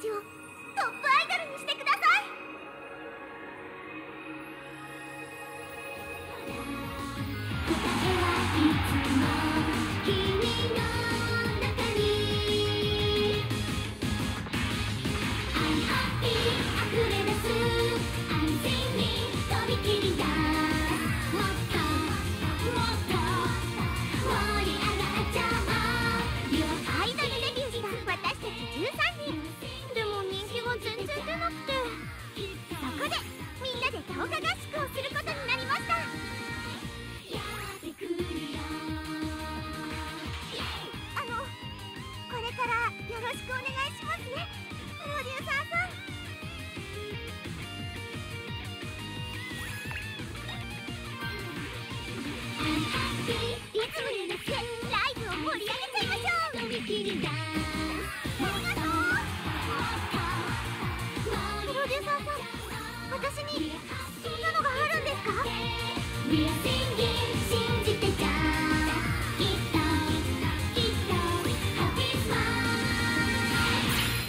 ちをトップアイドルにしてください。答えはいつも君の中に I'm happy 溢れ出す安心にとびきりだ。もっともっと盛り上がっちゃおう。アイドルデビューした私たち13人。でも人気が全然出なくて、そこでみんなで動画合宿をすることになりました。これからよろしくお願いしますね、プロデューサーさん。リズムに乗ってライブを盛り上げちゃいましょう。とびきりだ。プロデューサーさん、私にそんなのがあるんですか？ We are singing 信じてちゃきっときっと Happy Smile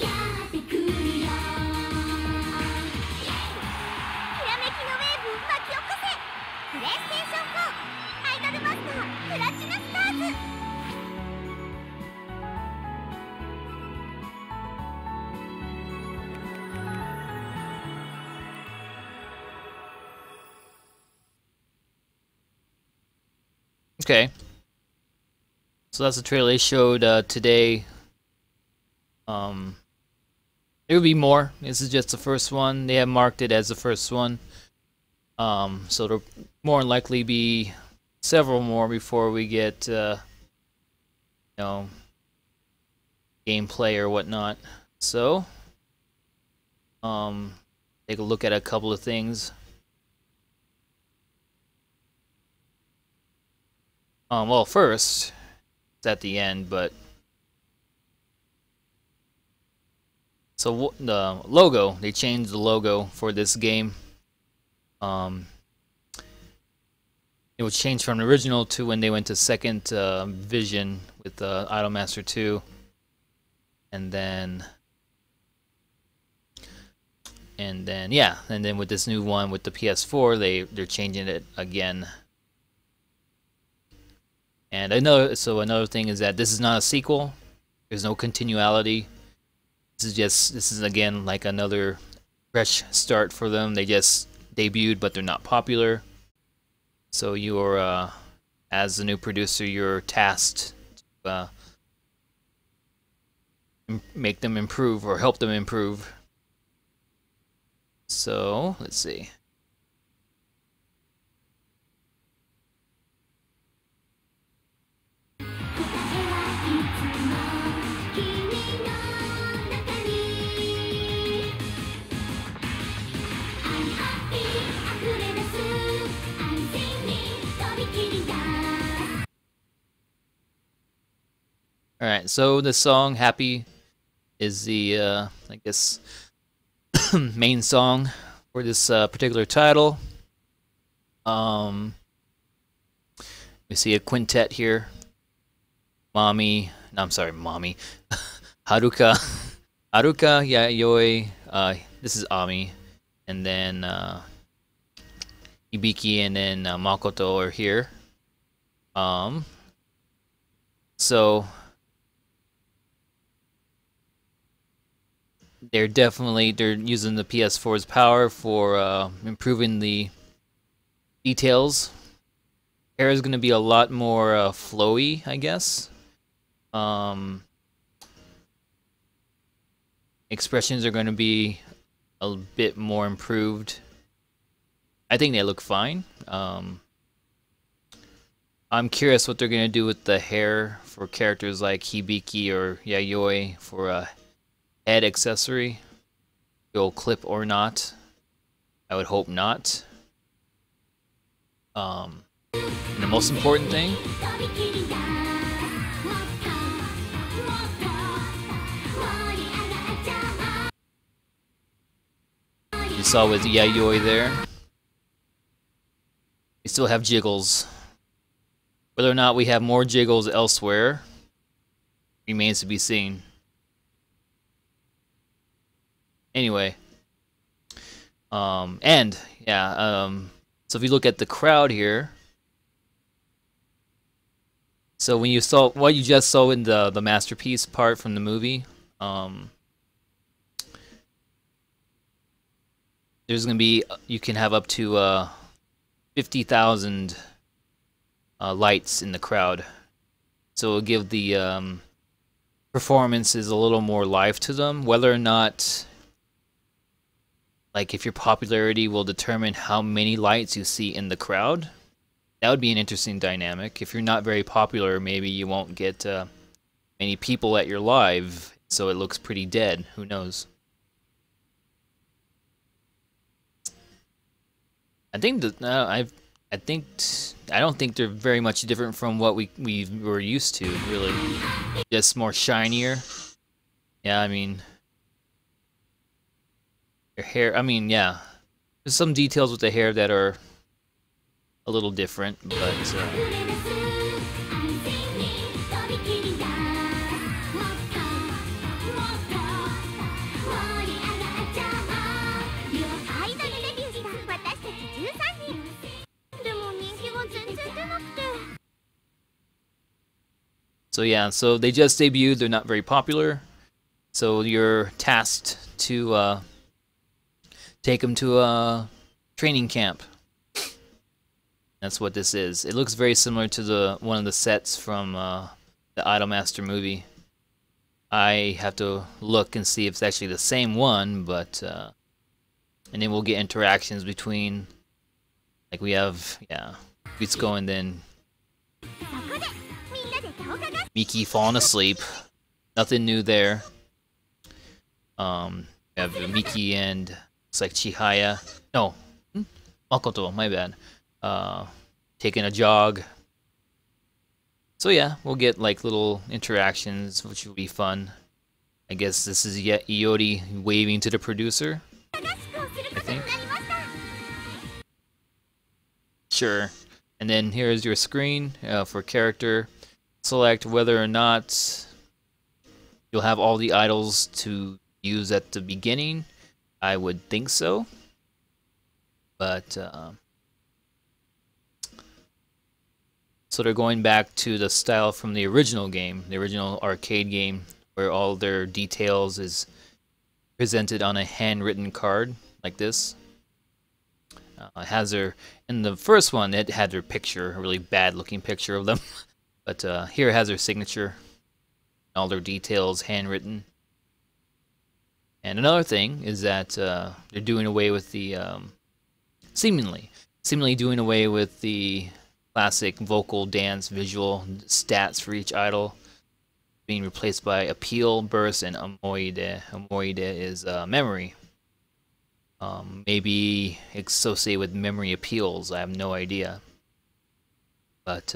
やってくるよ。きらめきのウェーブ巻き起こせ。プレイステーション4アイドルマスタープラチナスターズ。Okay, so that's the trailer they showed today. There will be more. This is just the first one. They have marked it as the first one. So there'll more than likely be several more before we get, you know, gameplay or whatnot. So, take a look at a couple of things. Well, first, it's at the end, but so the logo, they changed the logo for this game. It was changed from the original to when they went to second vision with Idolmaster 2, and then yeah, and then with this new one with the PS4, they're changing it again. And another thing is that this is not a sequel. There's no continuality. This is again like another fresh start for them. They just debuted, but they're not popular. So you're, as the new producer, you're tasked to make them improve or help them improve. So let's see. Alright, so the song Happy is the, I guess, main song for this particular title. We see a quintet here. Mommy, Haruka, Yayoi, this is Ami, and then Hibiki and then Makoto are here. So they're using the PS4's power for improving the details. Hair is going to be a lot more flowy, I guess. Expressions are going to be a bit more improved. I think they look fine. I'm curious what they're going to do with the hair for characters like Hibiki or Yayoi for a head accessory. Will clip or not? I would hope not. And the most important thing, you saw with Yayoi there, we still have jiggles. Whether or not we have more jiggles elsewhere remains to be seen. Anyway, and yeah, so if you look at the crowd here, so when you saw what you just saw in the masterpiece part from the movie, there's gonna be you can have up to 50,000 lights in the crowd, so it'll give the performances a little more life to them. Whether or not, like, if your popularity will determine how many lights you see in the crowd, that would be an interesting dynamic. If you're not very popular, maybe you won't get many people at your live, so it looks pretty dead. Who knows? I think that I don't think they're very much different from what we were used to. Really, just more shinier. Yeah, I mean, your hair. I mean, yeah, there's some details with the hair that are a little different, but. 触れ出す安心に飛び切りだもっともっと盛り上がっちゃおうアイドルデビューした私たち13人でも人気が全然出なくて So yeah, so they just debuted. They're not very popular, so you're tasked to take them to a training camp. That's what this is. It looks very similar to one of the sets from the Idolmaster movie. I have to look and see if it's actually the same one, but and then we'll get interactions between, like we have, yeah, Bitsuko and then Miki falling asleep. Nothing new there. We have Miki and it's like Chihaya. No, Makoto. My bad. Taking a jog. So yeah, we'll get like little interactions, which will be fun. I guess this is yet Iori waving to the producer. I think. Sure. And then here's your screen for character. Select whether or not you'll have all the idols to use at the beginning. I would think so. But so they're going back to the style from the original game, the original arcade game, where all their details is presented on a handwritten card like this. It has their, in the first one, it had their picture, a really bad looking picture of them. But here it has their signature, all their details handwritten. And another thing is that they're doing away with the, seemingly doing away with the classic vocal, dance, visual stats for each idol, being replaced by appeal, burst, and amoide. Amoide is memory. Maybe associated with memory appeals. I have no idea. But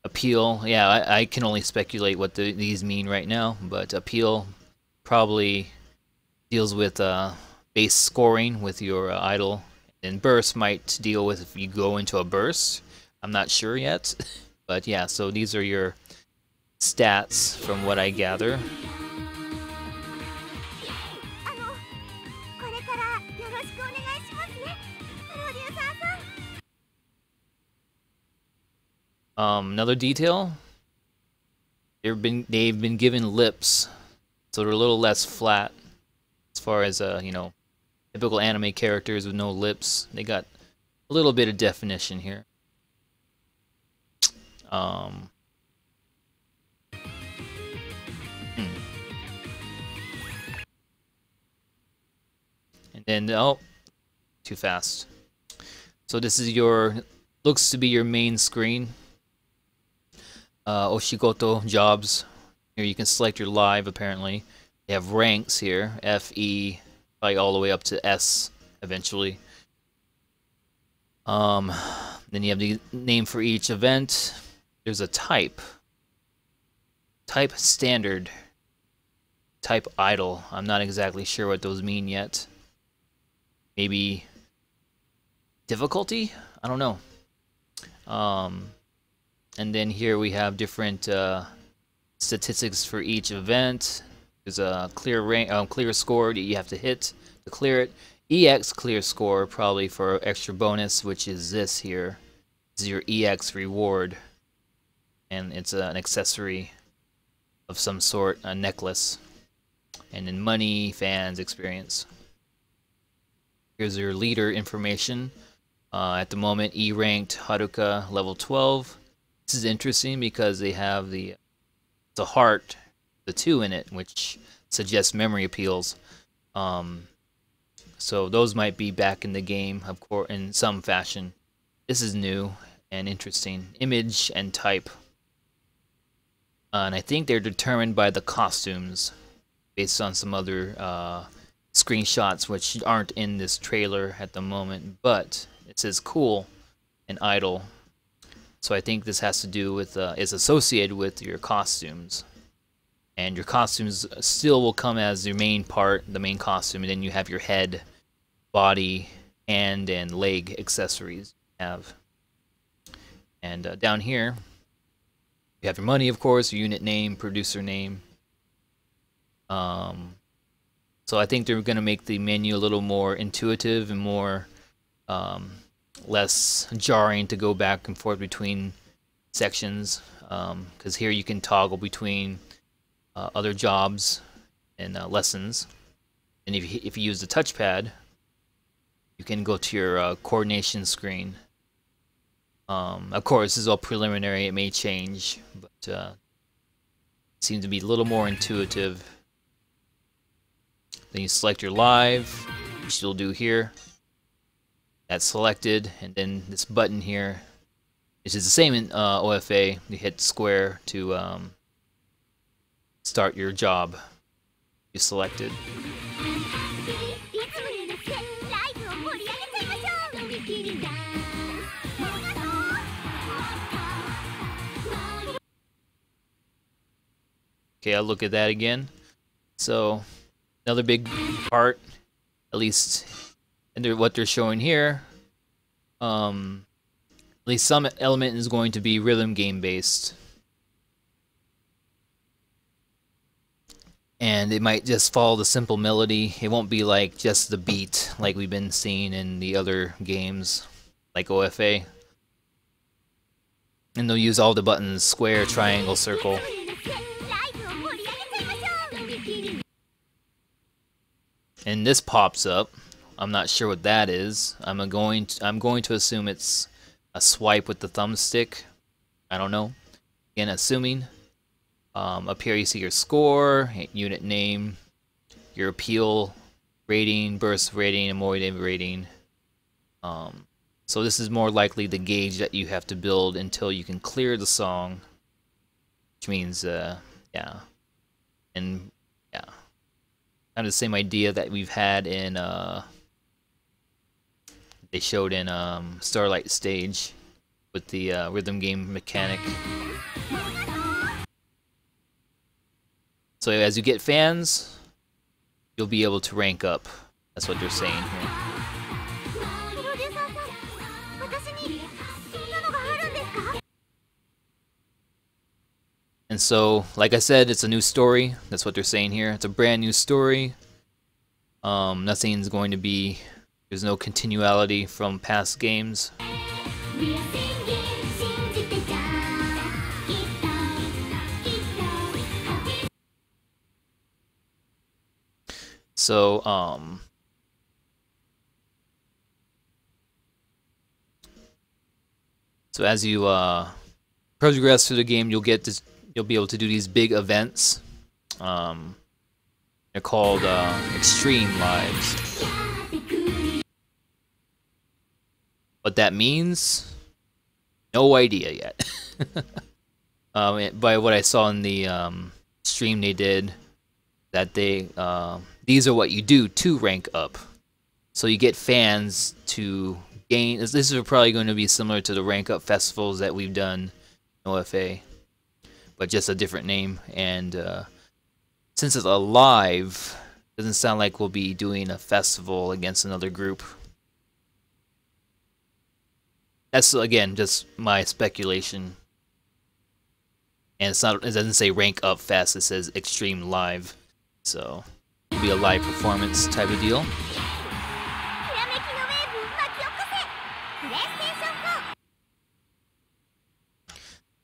appeal, yeah, I can only speculate what these mean right now. But appeal probably deals with base scoring with your idol. And burst might deal with if you go into a burst. I'm not sure yet. But yeah, so these are your stats from what I gather. Another detail. They've been given lips, so they're a little less flat as far as you know, typical anime characters with no lips. They got a little bit of definition here. And then, oh, too fast. So this is your, looks to be your main screen. Oshigoto jobs. Here you can select your live, apparently. They have ranks here, F, E, probably all the way up to S eventually. Then you have the name for each event. There's a type. Type standard. Type idol. I'm not exactly sure what those mean yet. Maybe difficulty? I don't know. And then here we have different statistics for each event. There's a clear rank, clear score that you have to hit to clear it. EX clear score probably for extra bonus, which is this here. This is your EX reward, and it's an accessory of some sort, a necklace. And then money, fans, experience. Here's your leader information. At the moment, E-ranked Haruka level 12. This is interesting because they have the heart, the 2 in it, which suggests memory appeals. So those might be back in the game, of course, in some fashion. This is new and interesting. Image and type. And I think they're determined by the costumes, based on some other screenshots which aren't in this trailer at the moment, but it says cool and idol. So I think this has to do with, is associated with your costumes. And your costumes still will come as your main part, the main costume, and then you have your head, body, hand, and leg accessories you have. And down here, you have your money, of course, your unit name, producer name. So I think they're going to make the menu a little more intuitive and more less jarring to go back and forth between sections, because here you can toggle between other jobs and lessons, and if you use the touchpad, you can go to your coordination screen. Of course, this is all preliminary, it may change, but it seems to be a little more intuitive. Then you select your live, which you'll do here. That's selected, and then this button here, which is the same in OFA. You hit square to start your job you selected. Okay, I'll look at that again. So another big part, at least in what they're showing here, at least some element is going to be rhythm game based. And it might just follow the simple melody. It won't be like just the beat like we've been seeing in the other games, like OFA. And they'll use all the buttons, square, triangle, circle. And this pops up. I'm not sure what that is. I'm going to assume it's a swipe with the thumbstick. I don't know. Again, assuming. Up here you see your score, unit name, your appeal rating, burst rating, and emotive rating. So this is more likely the gauge that you have to build until you can clear the song, which means yeah, and yeah, kind of the same idea that we've had in they showed in Starlight Stage with the rhythm game mechanic. So as you get fans, you'll be able to rank up. That's what they're saying here. And so, like I said, it's a new story. That's what they're saying here. It's a brand new story. Nothing's going to be... There's no continuality from past games. So, so as you progress through the game, you'll get this. You'll be able to do these big events. They're called extreme lives. What that means, no idea yet. By what I saw in the stream they did, that they these are what you do to rank up. So you get fans to gain. This is probably going to be similar to the rank up festivals that we've done in OFA, but just a different name. And since it's a live, doesn't sound like we'll be doing a festival against another group. That's again just my speculation. And it's not. It doesn't say rank up fest. It says extreme live. So it'll be a live performance type of deal.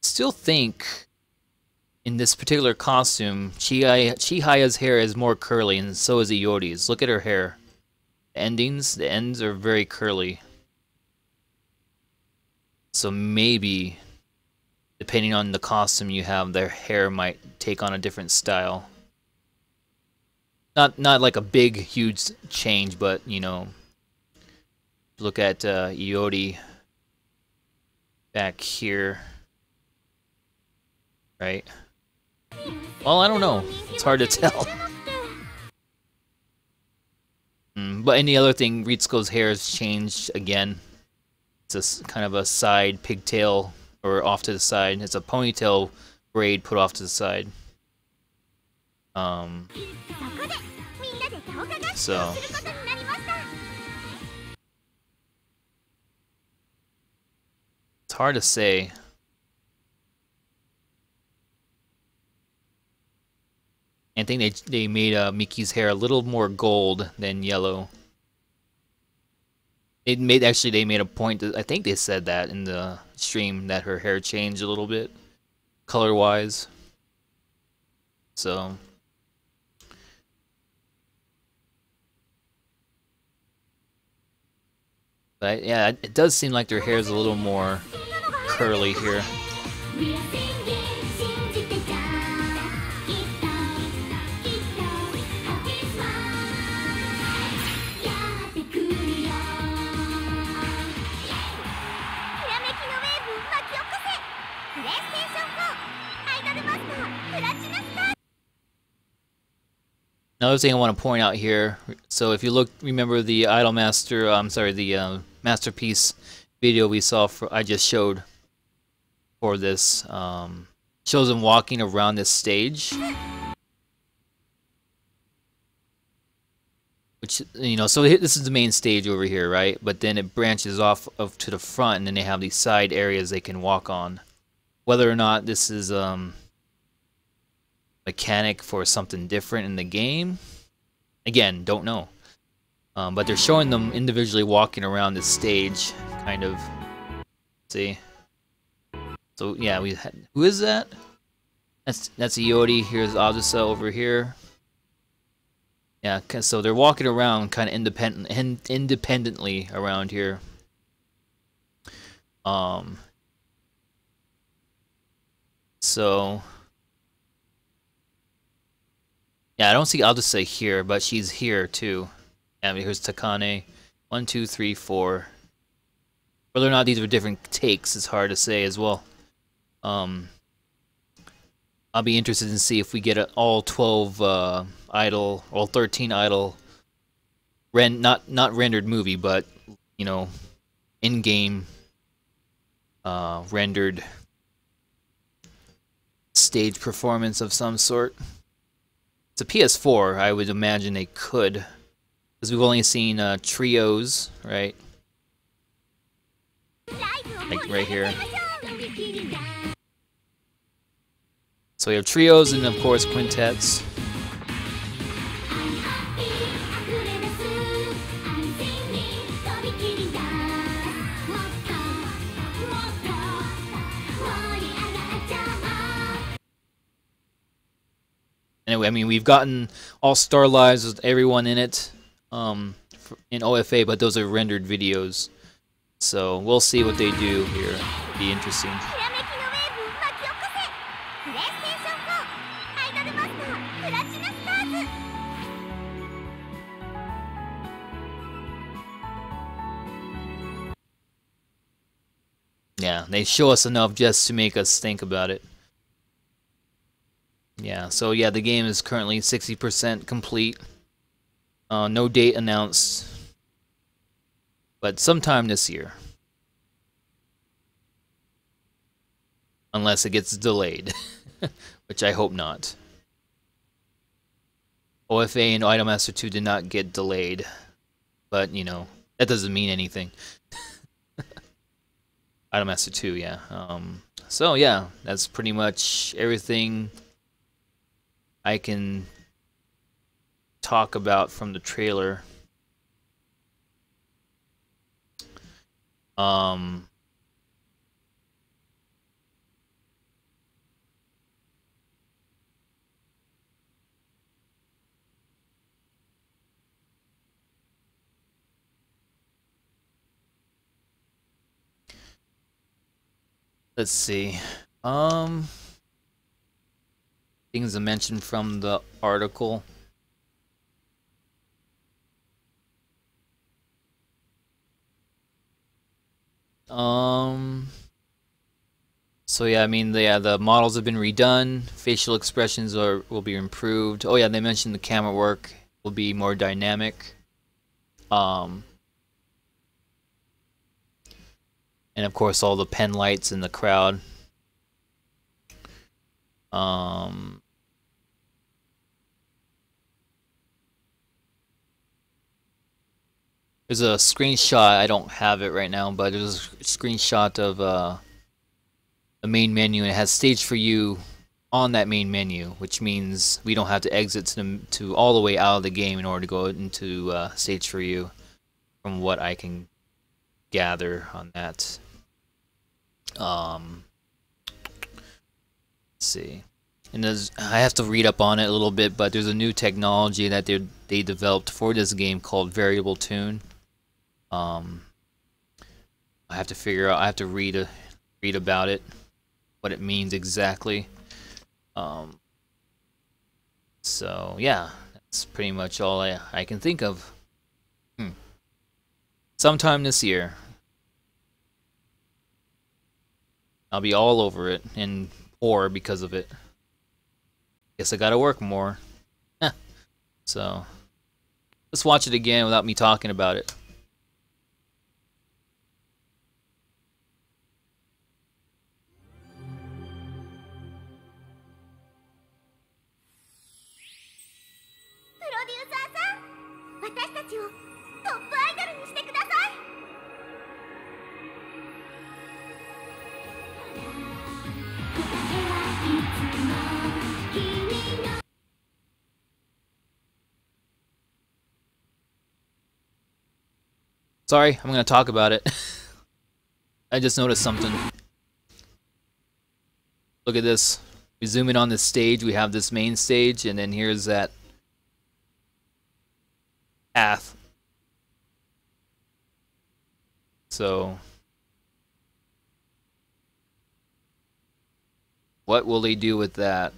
Still think in this particular costume, Chihaya's hair is more curly, and so is Iori's. Look at her hair. The ends are very curly. So maybe, depending on the costume you have, their hair might take on a different style. Not like a big, huge change, but you know, look at Iori back here, right? Well, I don't know. It's hard to tell. But any other thing, Ritsuko's hair has changed again. It's a kind of a side pigtail, or off to the side. It's a ponytail braid put off to the side. So it's hard to say. I think they made Miki's hair a little more gold than yellow. They made a point that, I think they said that in the stream, that her hair changed a little bit color wise. So but yeah, it does seem like their hair is a little more curly here. Another thing I want to point out here, so if you remember the Idolmaster, the Masterpiece video we saw I just showed for this, shows them walking around this stage. Which, you know, so this is the main stage over here, right? But then it branches off to the front, and then they have these side areas they can walk on. Whether or not this is mechanic for something different in the game, again, don't know. But they're showing them individually walking around this stage, kind of. See? So yeah, who is that? That's Iori. Here's Azusa over here. Yeah, so they're walking around kind of independently around here. So yeah, I don't see Azusa here, but she's here too. And here's Takane. 1, 2, 3, 4. Whether or not these are different takes is hard to say as well. I'll be interested to see if we get all 12 idol, all 13 idol, not rendered movie, but you know, in-game rendered stage performance of some sort. It's a PS4. I would imagine they could, because we've only seen trios, right? Like right here. So we have trios and of course quintets. Anyway, I mean, we've gotten all Star Lives with everyone in it in OFA, but those are rendered videos. So we'll see what they do here. Be interesting. Yeah, they show us enough just to make us think about it. Yeah, so yeah, the game is currently 60% complete. No date announced, but sometime this year. Unless it gets delayed, which I hope not. OFA and Idolmaster 2 did not get delayed, but you know, that doesn't mean anything. Idolmaster 2, yeah. So yeah, that's pretty much everything I can talk about from the trailer. Let's see. Things I mentioned from the article. So yeah, I mean, the models have been redone. Facial expressions will be improved. Oh yeah, they mentioned the camera work will be more dynamic. And of course, all the pen lights in the crowd. There's a screenshot. I don't have it right now, but there's a screenshot of the main menu, and it has stage for you on that main menu, which means we don't have to exit to all the way out of the game in order to go into stage for you, from what I can gather on that. Let's see. And I have to read up on it a little bit, but there's a new technology that they developed for this game called variable tune. I have to figure out. I have to read about it, what it means exactly. So yeah, that's pretty much all I can think of. Sometime this year, I'll be all over it and poor because of it. Guess I gotta work more. So let's watch it again without me talking about it. Sorry, I'm gonna talk about it. I just noticed something. Look at this. We zoom in on this stage, we have this main stage, and then here's that path. So what will they do with that?